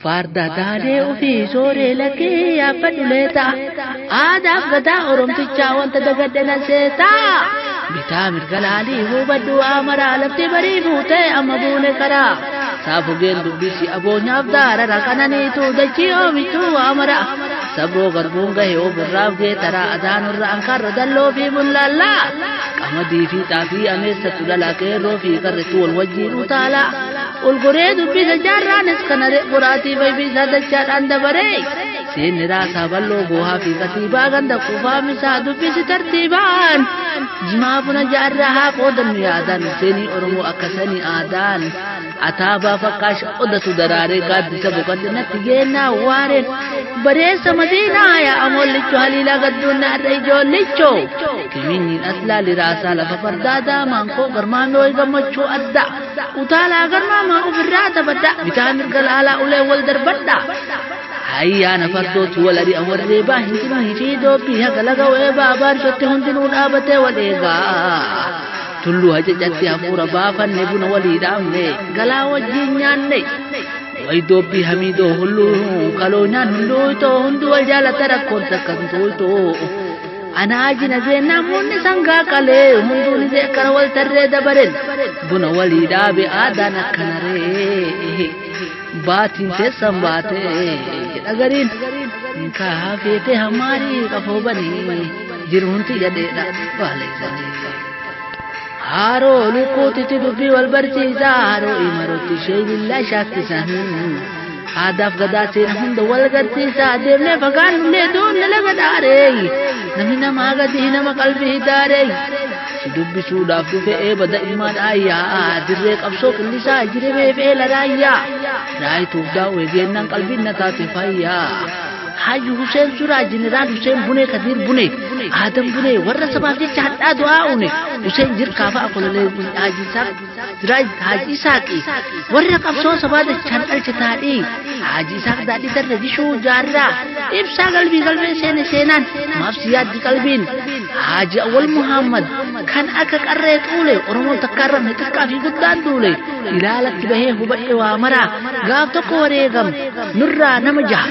farda daadhee ofii sooree lakkee yaabbadhu leetaa aadaaf gadaa oromtichaa wanta dagadde na seetaa bitaa mirga laalii hubadhu amaraa lafti barii fuutee amma buune karaa saafugeen dubbisi aboonyaaf daarara kananiitu dachii oomichuu amara sabroo garbuun gahee obirraaf geetaraa adaanurra ankarra dalloo fi bullaallaa qamadii fi xaafii ameessatu dhalaqeerroo fi karretu wal wajjiin utaalaa ulguree dubbisa jaarraanis kanare quraatii fayyisa dachaadhaan dabaree seenni raasaa balloo goohaa fi katiibaa ganda qufaa misaa dubbisi tartiibaan jimaa buna jaarraa haa qoodannu yaadaan seenii oromoo akkasanii aadaan ataabaa fakkaash odatu daraaree gaaddisa boqadde natti geennaa waareen bareessa madiinaa yaa amoollicho haliilaa gadduunna adda ijoollicho kiminyiin aslaali raasaa lafa fardaa daamaan koo garmaamee way gammachuu adda utaalaa garmaamaa ofirraa tabadda bitaa mirga laalaa ulee wal darbadha hayyaana fardootu wal adi'a warree baa hintinii fi doobbii haga laga wa'ee baabaan shotte hundinuu dhaabatee wal eegaa tullu hajajatti hafuura baafanne buna walii dhaamne galaa wajjiin nyaanne way doobbii hamiidoo hulluu kaloonyaan hunduu hunduu wal jaalata rakkoon takkan tuutoo anaajina zeennaa muunni sangaa qalee hunduun zeekara wal tarree dabaren buna walii dhaabe aadaan akkanaree baatiin teessan baatee dhagariin kaafeete hamaarii qafoo banii jiruunti jedheedha waaleessanii haroo lukuutitti dubbii wal barsiisaa haroo imarootti ishee billaa shaakkisan aadaaf gadaa seena hunda wal garsiisaa deemnee fagaannullee doonne laga dhaaree namni namaa gadii nama qalbii daaree si dubbisuudhaaf dhufe eebada ilmaan ayyaa dirree qabsoo qillisaa jiremee feela raayyaa raayituuf daawwee geennaan qalbiin na taate fayyaa Haji Hussein Surah General Hussein Bune Kadir Bune Adam Bune warra sabab jecha hadhaa du'aa une Hussein jirkaafa akololee Haji Isaaq Siraj Haji Isaaqi warra qabsoo sabaa dachaan dhalcha taadhii Haji Isaaq daadhii darra bishuu jaarraa ibsaa qalbii qalbee seene seenaan maafsi yaaddi qalbiin Haji Awwal Muhammad kan akka qarree xuule Oromoon takkaarramne xiqqaa fi guddaan duule ilaalatti bahee hubadhe waa maraa gaaf tokko wareegam nurraa nama jaha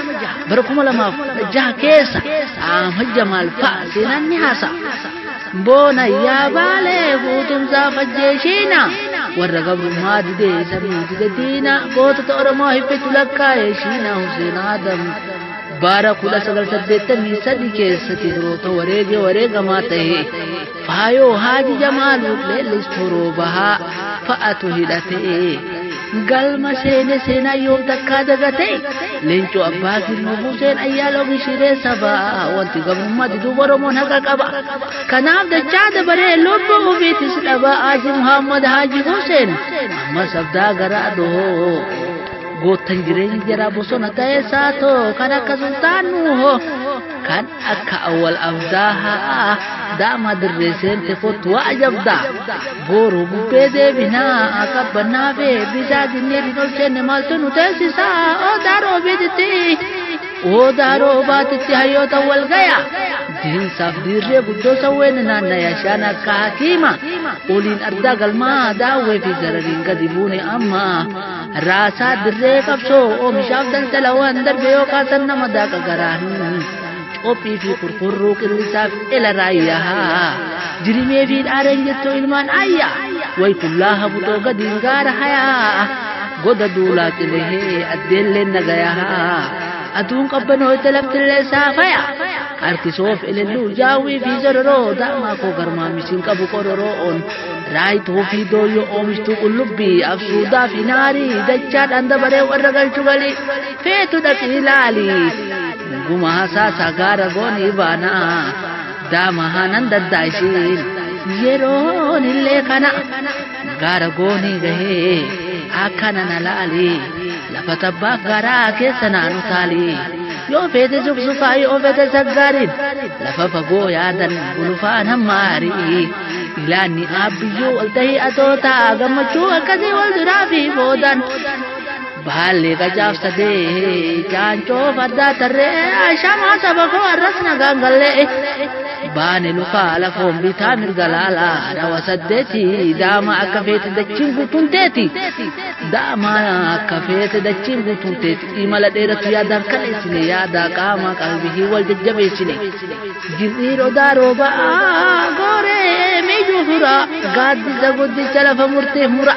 bara 2006 keessa Ahmad Jamal fa'a seenaan ni haasa boona yaa baalee guutumsaa fajjeeshiina warra gabrummaa didee samii dide diina gootota Oromoo hifetu lakkaa'ee shiina Hussein Adam bara 1983 keessatti firoota wareegamaa ta'e faayoo Haji Jamal leellistuu bahaa fa'atu hidhatee galma seena yoom takkaa dagatee leencoo abbaa girmoo Hussein ayyaaloo gishiree sabaa wanti gabrummaa diduu Oromoon haqa qaba kanaaf dachaa dabaree lubbuu ofiitis dhaba Haji Muhammad Haji Hussein amma sabdaa garaa dhoo gootan jireenya jaraa bosona ta'ee saatoo kan akka sultaanuu kan akka awwal abdaa daama dirree seente fottu waa ajabdaa booroo bubbee deebinaa qabbannaa fi bisaa ginneetiin ol seenne maaltu nu teessisaa odaaroo bititti odaaroo baatitti hayyoota wal gaya diinsaaf dirree guddoo sawween naannaya shaan akka hakiima oliin ardaa galmaa daawwee fi zarariin gadi buune amma raasaa dirree qabsoo oomishaaf daldalawwan darbe yookaan san nama daaqa garaan qophii fi qurqurruu qillisaaf ila raayyaa jirimee fi dhaareen jettoo ilmaan ayyaa way kullaa habutoo gadiin gaara hayaa goda duulaa qilehee addeelleen nagayaa aduun qabbanoote laftillee saafaya harkisoof ilelluu jaawwii fi zororoo daamaa koo garmaamisiin qabu qororoon raayituu fi dooyyoo oomishtuu qullubbii absuudaa fi naarii dachaadhaan dabaree warra galchu galii feetu dhaqi ilaalii guma haasaa gaara goonii baanaa daama haanan daddaayisiin yeroon illee kana gaara goonii gahee akkana na laalii lafa tabbaaf garaa keessa naanu taalii yoo feete suqsufaa yoo feete saggaariin lafa fagoo yaadan bulufaan hammaarii ilaanni aabbiyyuu ol tahii atootaa gammachuu akkasii wal duraa fi boodan Baalli gajaaf sadee jaancoo faddaa tarree shamaa saba koo arrasna gangallee baane lukaa lafoon bitaa mirga laalaa dhawa saddeeti daama akka feete dachiin guutumteeti daama akka feete dachiin guutumteeti imala dheeratu yaadaan kaleessine yaadaa qaama qalbii wal jajjabeessine jirriiroo daaroo ba'aa gooree miijuu fura gaaddisa guddicha lafa murtee mura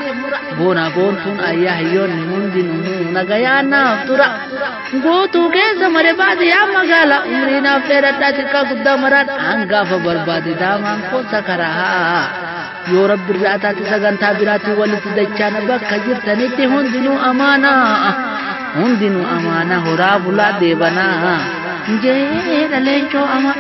boona boontuun ayyaa hiyyoonni hundinuu nagayaan naaf tura guutuu keessa mare baadiyyaa magaala umrii naaf dheeradhaa xiqqaa guddaa maraan hangaafa barbaade daamaan koosa karaa yoo rabbi irraa taate sagantaa biraatii walitti dachaana bakka jirtanitti hundinuu amaana horaa bulaa deebanaa jeera leencoo ama